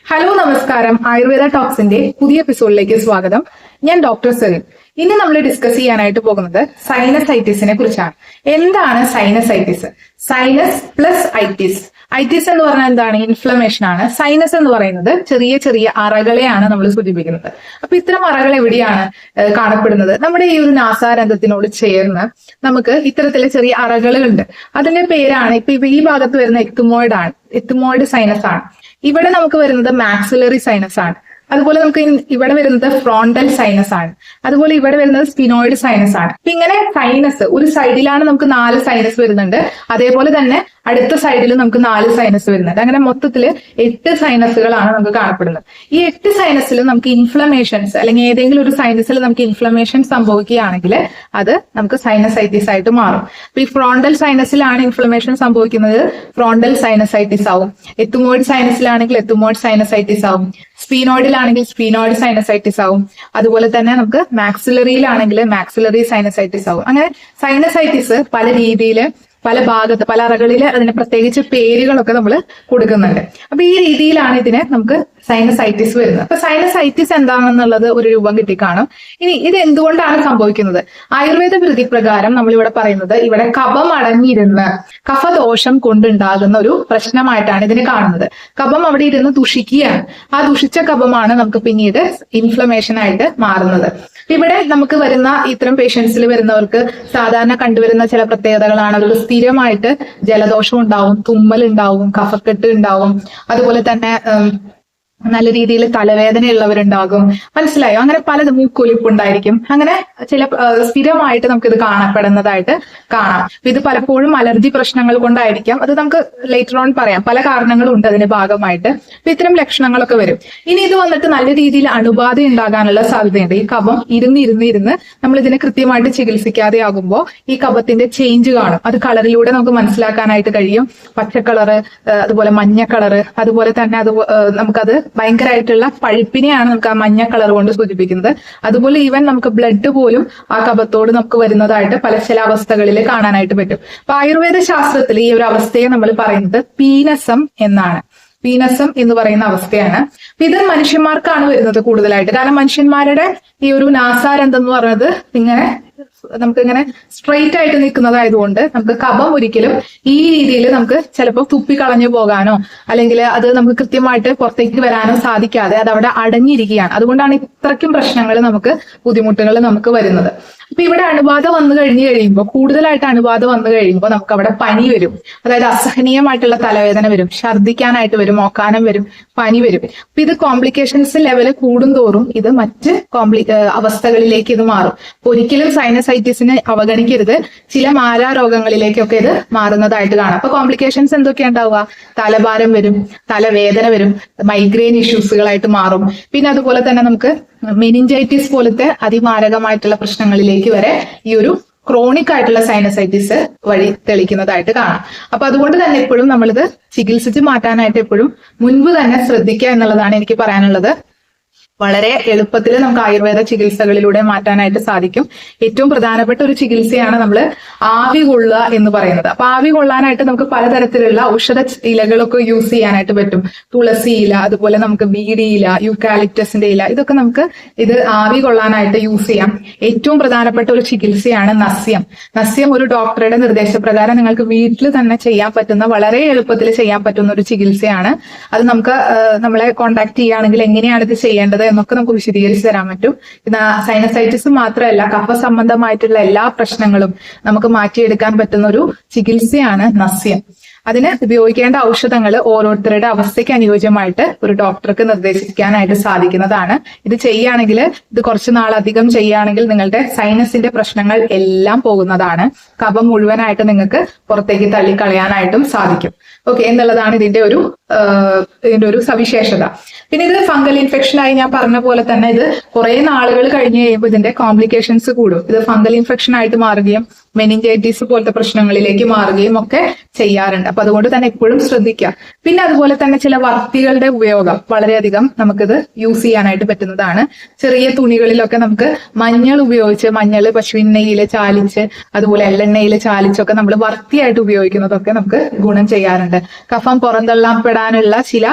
Hello നമസ്കാരം. ആയുർവേദ ടോക്സിന്റെ പുതിയ എപ്പിസോഡിലേക്ക് സ്വാഗതം. ഞാൻ ഡോക്ടർ സെറിൻ. ഇന്ന് നമ്മൾ ഡിസ്കസ് ചെയ്യാനായിട്ട് പോകുന്നത് സൈനസൈറ്റിസിനെ കുറിച്ചാണ്. എന്താണ് sinusitis? Sinus plus itis. Itis എന്ന് പറഞ്ഞാൽ എന്താണ്? ഇൻഫ്ലമേഷൻ ആണ്. സൈനസ് എന്ന് പറയുന്നത് ചെറിയ ചെറിയ അറകളെയാണ് നമ്മൾ സൂചിപ്പിക്കുന്നത്. അപ്പൊ ഇത്തരം അറകൾ എവിടെയാണ് കാണപ്പെടുന്നത്? നമ്മുടെ ഈ ഒരു നാസാരന്ധത്തിനോട് ചേർന്ന് നമുക്ക് ഇത്തരത്തിലെ ചെറിയ അറകളുണ്ട്. അതിന്റെ പേരാണ് ഇപ്പൊ ഈ ഭാഗത്ത് വരുന്ന എക്തുമോയിഡ് ആണ്. എക്തുമോയിഡ് സൈനസ് ആണ്. ഇവിടെ നമുക്ക് വരുന്നത് മാക്സിലറി സൈനസ് ആണ്. അതുപോലെ നമുക്ക് ഇവിടെ വരുന്നത് ഫ്രോണ്ടൽ സൈനസ് ആണ്. അതുപോലെ ഇവിടെ വരുന്നത് സ്പിനോയിഡ് സൈനസ് ആണ്. അപ്പൊ ഇങ്ങനെ സൈനസ് ഒരു സൈഡിലാണ് നമുക്ക് 4 സൈനസ് വരുന്നുണ്ട്. അതേപോലെ തന്നെ അടുത്ത സൈഡിൽ നമുക്ക് 4 സൈനസ് വരുന്നുണ്ട്. അങ്ങനെ മൊത്തത്തിൽ 8 സൈനസുകളാണ് നമുക്ക് കാണപ്പെടുന്നത്. ഈ 8 സൈനസിൽ നമുക്ക് ഇൻഫ്ലമേഷൻസ് അല്ലെങ്കിൽ ഏതെങ്കിലും ഒരു സൈനസിൽ നമുക്ക് ഇൻഫ്ലമേഷൻ സംഭവിക്കുകയാണെങ്കിൽ അത് നമുക്ക് സൈനസൈറ്റിസ് ആയിട്ട് മാറും. അപ്പൊ ഈ ഫ്രോണ്ടൽ സൈനസിലാണ് ഇൻഫ്ലമേഷൻ സംഭവിക്കുന്നത്, ഫ്രോണ്ടൽ സൈനസൈറ്റിസ് ആവും. എത്തുമോയിഡ് സൈനസിലാണെങ്കിൽ എത്തുമോയിഡ് സൈനസൈറ്റിസ് ആവും. സ്പീനോയിഡിലാണെങ്കിൽ സ്പീനോയിഡ് സൈനസൈറ്റിസ് ആവും. അതുപോലെ തന്നെ നമുക്ക് മാക്സിലറിയിലാണെങ്കിൽ മാക്സിലറി സൈനസൈറ്റിസ് ആവും. അങ്ങനെ സൈനസൈറ്റിസ് പല രീതിയിൽ പല ഭാഗത്ത് പല അറകളിൽ അതിന് പ്രത്യേകിച്ച് പേരുകളൊക്കെ നമ്മൾ കൊടുക്കുന്നുണ്ട്. അപ്പൊ ഈ രീതിയിലാണ് ഇതിനെ നമുക്ക് സൈനസൈറ്റിസ് വരുന്നത്. അപ്പൊ സൈനസൈറ്റിസ് എന്താണെന്നുള്ളത് ഒരു രൂപം കിട്ടിക്കാണും. ഇനി ഇത് എന്തുകൊണ്ടാണ് സംഭവിക്കുന്നത്? ആയുർവേദ പ്രകാരം നമ്മളിവിടെ പറയുന്നത് ഇവിടെ കഫം അടങ്ങിയിരുന്ന് കഫദോഷം കൊണ്ടുണ്ടാകുന്ന ഒരു പ്രശ്നമായിട്ടാണ് ഇതിനെ കാണുന്നത്. കഫം അവിടെ ഇരുന്ന് ദുഷിക്കുകയാണ്. ആ ദുഷിച്ച കഫമാണ് നമുക്ക് പിന്നീട് ഇൻഫ്ലമേഷൻ ആയിട്ട് മാറുന്നത്. ഇവിടെ നമുക്ക് വരുന്ന ഇത്തരം പേഷ്യൻസിൽ വരുന്നവർക്ക് സാധാരണ കണ്ടുവരുന്ന ചില പ്രത്യേകതകളാണ്. അവർക്ക് സ്ഥിരമായിട്ട് ജലദോഷം ഉണ്ടാവും, തുമ്മൽ ഉണ്ടാവും, കഫക്കെട്ട് ഉണ്ടാവും. അതുപോലെ തന്നെ നല്ല രീതിയിൽ തലവേദന ഉള്ളവരുണ്ടാകും. മനസ്സിലായോ? അങ്ങനെ പലതും മൂക്കൊലിപ്പുണ്ടായിരിക്കും. അങ്ങനെ ചില സ്ഥിരമായിട്ട് നമുക്കിത് കാണപ്പെടുന്നതായിട്ട് കാണാം. ഇത് പലപ്പോഴും അലർജി പ്രശ്നങ്ങൾ കൊണ്ടായിരിക്കാം. അത് നമുക്ക് ലേറ്റർ ഓൺ പറയാം. പല കാരണങ്ങളും ഉണ്ട് അതിന്റെ ഭാഗമായിട്ട്. അപ്പൊ ഇത്തരം ലക്ഷണങ്ങളൊക്കെ വരും. ഇനി ഇത് വന്നിട്ട് നല്ല രീതിയിൽ അണുബാധ ഉണ്ടാകാനുള്ള സാധ്യതയുണ്ട്. ഈ കഫം ഇരുന്ന് നമ്മൾ ഇതിനെ കൃത്യമായിട്ട് ചികിത്സിക്കാതെ ആകുമ്പോൾ ഈ കഫത്തിന്റെ ചേഞ്ച് കാണും. അത് കളറിലൂടെ നമുക്ക് മനസ്സിലാക്കാനായിട്ട് കഴിയും. പച്ചക്കളറ്, അതുപോലെ മഞ്ഞ കളറ്, അതുപോലെ തന്നെ നമുക്കത് ഭയങ്കരമായിട്ടുള്ള പഴുപ്പിനെയാണ് നമുക്ക് ആ മഞ്ഞ കളർ കൊണ്ട് സൂചിപ്പിക്കുന്നത്. അതുപോലെ ഈവൻ നമുക്ക് ബ്ലഡ് പോലും ആ കഫത്തോട് നമുക്ക് വരുന്നതായിട്ട് ചില അവസ്ഥകളിൽ കാണാനായിട്ട് പറ്റും. അപ്പൊ ആയുർവേദ ശാസ്ത്രത്തിൽ ഈ ഒരു അവസ്ഥയെ നമ്മൾ പറയുന്നത് പീനസം എന്നാണ്. പീനസം എന്ന് പറയുന്ന അവസ്ഥയാണ്. ഇത് മനുഷ്യന്മാർക്കാണ് വരുന്നത് കൂടുതലായിട്ട്. കാരണം മനുഷ്യന്മാരുടെ ഈ ഒരു നാസാരന്ധം എന്ന് പറയുന്നത് നമുക്കിങ്ങനെ സ്ട്രെയിറ്റ് ആയിട്ട് നിൽക്കുന്നതായതുകൊണ്ട് നമുക്ക് കഫം ഒരിക്കലും ഈ രീതിയിൽ നമുക്ക് ചിലപ്പോൾ തുപ്പിക്കളഞ്ഞു പോകാനോ അല്ലെങ്കിൽ അത് നമുക്ക് കൃത്യമായിട്ട് പുറത്തേക്ക് വരാനോ സാധിക്കാതെ അത് അവിടെ അടഞ്ഞിരിക്കുകയാണ്. അതുകൊണ്ടാണ് ഇത്രയ്ക്കും പ്രശ്നങ്ങൾ ബുദ്ധിമുട്ടുകൾ നമുക്ക് വരുന്നത്. അപ്പൊ ഇവിടെ അണുബാധ വന്നു കഴിയുമ്പോൾ കൂടുതലായിട്ട് അണുബാധ വന്നു കഴിയുമ്പോൾ നമുക്ക് അവിടെ പനി വരും. അതായത് അസഹനീയമായിട്ടുള്ള തലവേദന വരും, ഛർദ്ദിക്കാനായിട്ട് വരും, ഓക്കാനം വരും, പനി വരും. അപ്പൊ ഇത് കോംപ്ലിക്കേഷൻസ് ലെവല് കൂടുന്തോറും ഇത് മറ്റ് അവസ്ഥകളിലേക്ക് ഇത് മാറും. ഒരിക്കലും സൈനസൈറ്റിസിനെ അവഗണിക്കരുത്. ചില മാരാരോഗങ്ങളിലേക്കൊക്കെ ഇത് മാറുന്നതായിട്ട് കാണാം. അപ്പൊ കോംപ്ലിക്കേഷൻസ് എന്തൊക്കെയാ ഉണ്ടാവുക? തലഭാരം വരും, തലവേദന വരും, മൈഗ്രെയിൻ ഇഷ്യൂസുകളായിട്ട് മാറും. പിന്നെ അതുപോലെ തന്നെ നമുക്ക് മെനിഞ്ചൈറ്റിസ് പോലത്തെ അതിമാരകമായിട്ടുള്ള പ്രശ്നങ്ങളിലേക്ക് വരെ ഈ ഒരു ക്രോണിക് ആയിട്ടുള്ള സൈനസൈറ്റിസ് വഴി തെളിക്കുന്നതായിട്ട് കാണാം. അപ്പൊ അതുകൊണ്ട് തന്നെ എപ്പോഴും നമ്മളിത് ചികിത്സിച്ച് മാറ്റാനായിട്ട് എപ്പോഴും മുൻപ് തന്നെ ശ്രദ്ധിക്കുക എന്നുള്ളതാണ് എനിക്ക് പറയാനുള്ളത്. വളരെ എളുപ്പത്തിൽ നമുക്ക് ആയുർവേദ ചികിത്സകളിലൂടെ മാറ്റാനായിട്ട് സാധിക്കും. ഏറ്റവും പ്രധാനപ്പെട്ട ഒരു ചികിത്സയാണ് നമ്മൾ ആവി കൊള്ളുക എന്ന് പറയുന്നത്. അപ്പൊ ആവി കൊള്ളാനായിട്ട് നമുക്ക് പലതരത്തിലുള്ള ഔഷധ ഇലകളൊക്കെ യൂസ് ചെയ്യാനായിട്ട് പറ്റും. തുളസി ഇല, അതുപോലെ നമുക്ക് ബീഡി ഇല, യൂക്കാലിപ്റ്റസിന്റെ ഇല, ഇതൊക്കെ നമുക്ക് ഇത് ആവി കൊള്ളാനായിട്ട് യൂസ് ചെയ്യാം. ഏറ്റവും പ്രധാനപ്പെട്ട ഒരു ചികിത്സയാണ് നസ്യം. നസ്യം ഒരു ഡോക്ടറുടെ നിർദ്ദേശപ്രകാരം നിങ്ങൾക്ക് വീട്ടിൽ തന്നെ ചെയ്യാൻ പറ്റുന്ന, വളരെ എളുപ്പത്തിൽ ചെയ്യാൻ പറ്റുന്ന ഒരു ചികിത്സയാണ്. അത് നമുക്ക് നമ്മളെ കോൺടാക്ട് ചെയ്യുകയാണെങ്കിൽ എങ്ങനെയാണ് ഇത് ചെയ്യേണ്ടത് എന്നൊക്കെ നമുക്ക് വിശദീകരിച്ച് തരാൻ പറ്റും. സൈനസൈറ്റിസ് മാത്രമല്ല, കഫ സംബന്ധമായിട്ടുള്ള എല്ലാ പ്രശ്നങ്ങളും നമുക്ക് മാറ്റിയെടുക്കാൻ പറ്റുന്ന ഒരു ചികിത്സയാണ് നസ്യം. അതിന് ഉപയോഗിക്കേണ്ട ഔഷധങ്ങൾ ഓരോരുത്തരുടെ അവസ്ഥയ്ക്ക് അനുയോജ്യമായിട്ട് ഒരു ഡോക്ടർക്ക് നിർദ്ദേശിക്കാനായിട്ട് സാധിക്കുന്നതാണ്. ഇത് ചെയ്യുകയാണെങ്കിൽ, ഇത് കുറച്ച് നാളധികം ചെയ്യുകയാണെങ്കിൽ നിങ്ങളുടെ സൈനസിന്റെ പ്രശ്നങ്ങൾ എല്ലാം പോകുന്നതാണ്. കഫം മുഴുവനായിട്ട് നിങ്ങൾക്ക് പുറത്തേക്ക് തള്ളിക്കളയാനായിട്ടും സാധിക്കും. ഓക്കെ, എന്നുള്ളതാണ് ഇതിന്റെ ഒരു സവിശേഷത. പിന്നെ ഇത് ഫംഗൽ ഇൻഫെക്ഷൻ ആയി ഞാൻ പറഞ്ഞ പോലെ തന്നെ ഇത് കുറെ നാളുകൾ കഴിഞ്ഞ് കഴിയുമ്പോൾ ഇതിന്റെ കോംപ്ലിക്കേഷൻസ് കൂടും. ഇത് ഫംഗൽ ഇൻഫെക്ഷൻ ആയിട്ട് മാറുകയും മെനിഞ്ചൈറ്റിസ് പോലത്തെ പ്രശ്നങ്ങളിലേക്ക് മാറുകയും ഒക്കെ ചെയ്യാറുണ്ട്. അപ്പൊ അതുകൊണ്ട് തന്നെ എപ്പോഴും ശ്രദ്ധിക്കുക. പിന്നെ അതുപോലെ തന്നെ ചില വർത്തികളുടെ ഉപയോഗം വളരെയധികം നമുക്കിത് യൂസ് ചെയ്യാനായിട്ട് പറ്റുന്നതാണ്. ചെറിയ തുണികളിലൊക്കെ നമുക്ക് മഞ്ഞൾ ഉപയോഗിച്ച്, മഞ്ഞൾ പശുവിൻ നെയ്യിൽ ചാലിച്ച് അതുപോലെ എള്ളെണ്ണയിൽ ചാലിച്ചൊക്കെ നമ്മൾ വർത്തിയായിട്ട് ഉപയോഗിക്കുന്നതൊക്കെ നമുക്ക് ഗുണം ചെയ്യാറുണ്ട്. കഫം പുറന്തള്ളപ്പെടാനുള്ള ചില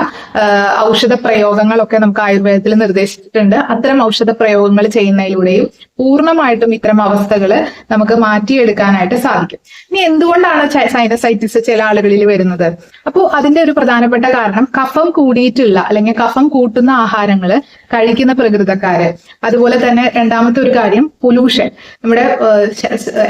ഔഷധ പ്രയോഗങ്ങളൊക്കെ നമുക്ക് ആയുർവേദത്തിൽ നിർദ്ദേശിച്ചിട്ടുണ്ട്. അത്തരം ഔഷധ പ്രയോഗങ്ങൾ ചെയ്യുന്നതിലൂടെയും പൂർണ്ണമായിട്ടും ഇത്തരം അവസ്ഥകൾ നമുക്ക് മാറ്റിയെടുക്കാനായിട്ട് സാധിക്കും. ഇനി എന്തുകൊണ്ടാണ് സൈനസൈറ്റിസ് ചില ആളുകളിൽ വരുന്നത്? അപ്പോൾ അതിന്റെ ഒരു പ്രധാനപ്പെട്ട കാരണം കഫം കൂടിയിട്ടുള്ള അല്ലെങ്കിൽ കഫം കൂട്ടുന്ന ആഹാരങ്ങൾ കഴിക്കുന്ന പ്രകൃതക്കാര്. അതുപോലെ തന്നെ രണ്ടാമത്തെ ഒരു കാര്യം പൊല്യൂഷൻ, നമ്മുടെ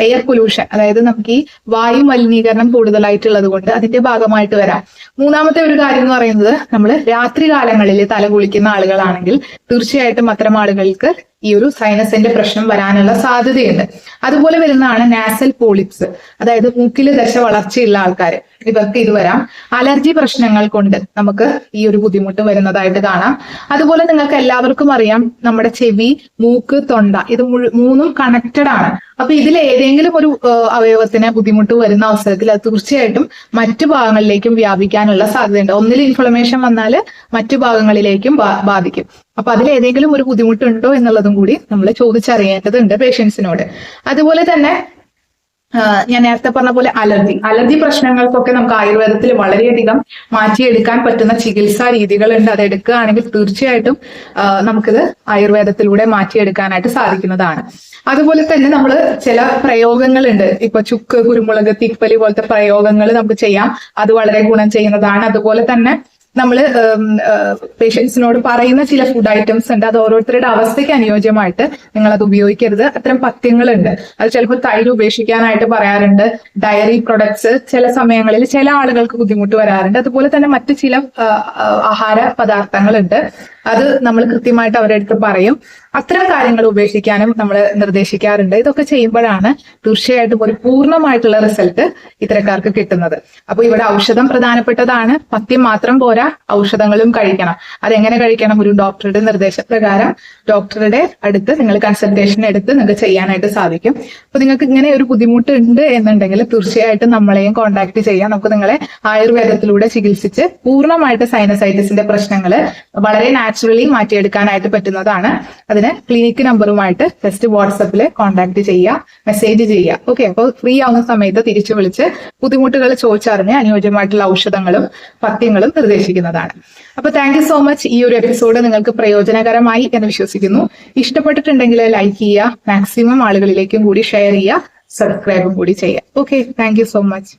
എയർ പൊല്യൂഷൻ, അതായത് നമുക്ക് ഈ വായു മലിനീകരണം കൂടുതലായിട്ടുള്ളത് കൊണ്ട് അതിന്റെ ഭാഗമായിട്ട് വരാം. മൂന്നാമത്തെ ഒരു കാര്യം എന്ന് പറയുന്നത് നമ്മൾ രാത്രി കാലങ്ങളിൽ തല കുളിക്കുന്ന ആളുകളാണെങ്കിൽ തീർച്ചയായിട്ടും അത്തരം ആളുകൾക്ക് ഈ ഒരു സൈനസിന്റെ പ്രശ്നം വരാനുള്ള സാധ്യതയുണ്ട്. അതുപോലെ വരുന്നതാണ് നാസൽ പോളിപ്സ്, അതായത് മൂക്കിൽ ദശ വളർച്ചയുള്ള ആൾക്കാർ, ഇവർക്ക് ഇത് വരാം. അലർജി പ്രശ്നങ്ങൾ കൊണ്ട് നമുക്ക് ഈ ഒരു ബുദ്ധിമുട്ട് വരുന്നതായിട്ട് കാണാം. അതുപോലെ നിങ്ങൾക്ക് എല്ലാവർക്കും അറിയാം നമ്മുടെ ചെവി, മൂക്ക്, തൊണ്ട ഇത് മൂന്നും കണക്റ്റഡ് ആണ്. അപ്പൊ ഇതിൽ ഏതെങ്കിലും ഒരു അവയവത്തിന് ബുദ്ധിമുട്ട് വരുന്ന അവസരത്തിൽ അത് തീർച്ചയായിട്ടും മറ്റു ഭാഗങ്ങളിലേക്കും വ്യാപിക്കാനുള്ള സാധ്യതയുണ്ട്. ഒന്നിൽ ഇൻഫ്ലമേഷൻ വന്നാൽ മറ്റു ഭാഗങ്ങളിലേക്കും ബാധിക്കും. അപ്പൊ അതിൽ ഏതെങ്കിലും ഒരു ബുദ്ധിമുട്ടുണ്ടോ എന്നുള്ളതും കൂടി നമ്മൾ ചോദിച്ചറിയേണ്ടതുണ്ട് പേഷ്യൻസിനോട്. അതുപോലെ തന്നെ ഞാൻ നേരത്തെ പറഞ്ഞ പോലെ അലർജി പ്രശ്നങ്ങൾക്കൊക്കെ നമുക്ക് ആയുർവേദത്തിൽ വളരെയധികം മാറ്റിയെടുക്കാൻ പറ്റുന്ന ചികിത്സാ രീതികളുണ്ട്. അത് എടുക്കുകയാണെങ്കിൽ തീർച്ചയായിട്ടും നമുക്കിത് ആയുർവേദത്തിലൂടെ മാറ്റിയെടുക്കാനായിട്ട് സാധിക്കുന്നതാണ്. അതുപോലെ തന്നെ നമ്മൾ ചില പ്രയോഗങ്ങളുണ്ട്. ഇപ്പൊ ചുക്ക്, കുരുമുളക്, തിപ്പലി പോലത്തെ പ്രയോഗങ്ങൾ നമുക്ക് ചെയ്യാം. അത് വളരെ ഗുണം ചെയ്യുന്നതാണ്. അതുപോലെ തന്നെ നമ്മൾ പേഷ്യൻസിനോട് പറയുന്ന ചില ഫുഡ് ഐറ്റംസ് ഉണ്ട്. അത് ഓരോരുത്തരുടെ അവസ്ഥയ്ക്ക് അനുയോജ്യമായിട്ട് നിങ്ങൾ അത് ഉപയോഗിക്കരുത്. അത്തരം പഥ്യങ്ങളുണ്ട്. അത് ചിലപ്പോൾ തൈര് ഉപേക്ഷിക്കാനായിട്ട് പറയാറുണ്ട്. ഡയറി പ്രൊഡക്ട്സ് ചില സമയങ്ങളിൽ ചില ആളുകൾക്ക് ബുദ്ധിമുട്ട് വരാറുണ്ട്. അതുപോലെ തന്നെ മറ്റു ചില ആഹാര പദാർത്ഥങ്ങളുണ്ട്. അത് നമ്മൾ കൃത്യമായിട്ട് അവരുടെ അടുത്ത് പറയും. അത്തരം കാര്യങ്ങൾ ഉപേക്ഷിക്കാനും നമ്മൾ നിർദ്ദേശിക്കാറുണ്ട്. ഇതൊക്കെ ചെയ്യുമ്പോഴാണ് തീർച്ചയായിട്ടും ഒരു പൂർണ്ണമായിട്ടുള്ള റിസൾട്ട് ഇത്തരക്കാർക്ക് കിട്ടുന്നത്. അപ്പൊ ഇവിടെ ഔഷധം പ്രധാനപ്പെട്ടതാണ്. പഥ്യം മാത്രം പോരാ, ഔഷധങ്ങളും കഴിക്കണം. അതെങ്ങനെ കഴിക്കണം? ഒരു ഡോക്ടറുടെ നിർദ്ദേശപ്രകാരം ഡോക്ടറുടെ അടുത്ത് നിങ്ങൾ കൺസൾട്ടേഷൻ എടുത്ത് നിങ്ങൾക്ക് ചെയ്യാനായിട്ട് സാധിക്കും. അപ്പൊ നിങ്ങൾക്ക് ഇങ്ങനെ ഒരു ബുദ്ധിമുട്ട് ഉണ്ട് എന്നുണ്ടെങ്കിൽ തീർച്ചയായിട്ടും നമ്മളെയും കോൺടാക്ട് ചെയ്യാം. നമുക്ക് നിങ്ങളെ ആയുർവേദത്തിലൂടെ ചികിത്സിച്ച് പൂർണ്ണമായിട്ട് സൈനസൈറ്റിസിന്റെ പ്രശ്നങ്ങൾ വളരെ നാച്ചുറലി മാറ്റിയെടുക്കാനായിട്ട് പറ്റുന്നതാണ്. അതിന് ക്ലിനിക്ക് നമ്പറുമായിട്ട് ജസ്റ്റ് വാട്സപ്പിൽ കോൺടാക്ട് ചെയ്യുക, മെസ്സേജ് ചെയ്യുക. ഓക്കെ, അപ്പോൾ ഫ്രീ ആവുന്ന സമയത്ത് തിരിച്ചു വിളിച്ച് ബുദ്ധിമുട്ടുകൾ ചോദിച്ചറിഞ്ഞ് അനുയോജ്യമായിട്ടുള്ള ഔഷധങ്ങളും പഥ്യങ്ങളും നിർദ്ദേശിക്കുന്നതാണ്. അപ്പൊ താങ്ക് യു സോ മച്ച്. ഈ ഒരു എപ്പിസോഡ് നിങ്ങൾക്ക് പ്രയോജനകരമായി എന്ന് വിശ്വസിക്കുന്നു. ഇഷ്ടപ്പെട്ടിട്ടുണ്ടെങ്കിൽ ലൈക്ക് ചെയ്യുക, മാക്സിമം ആളുകളിലേക്കും കൂടി ഷെയർ ചെയ്യുക, സബ്സ്ക്രൈബും കൂടി ചെയ്യുക. Okay, thank you so much.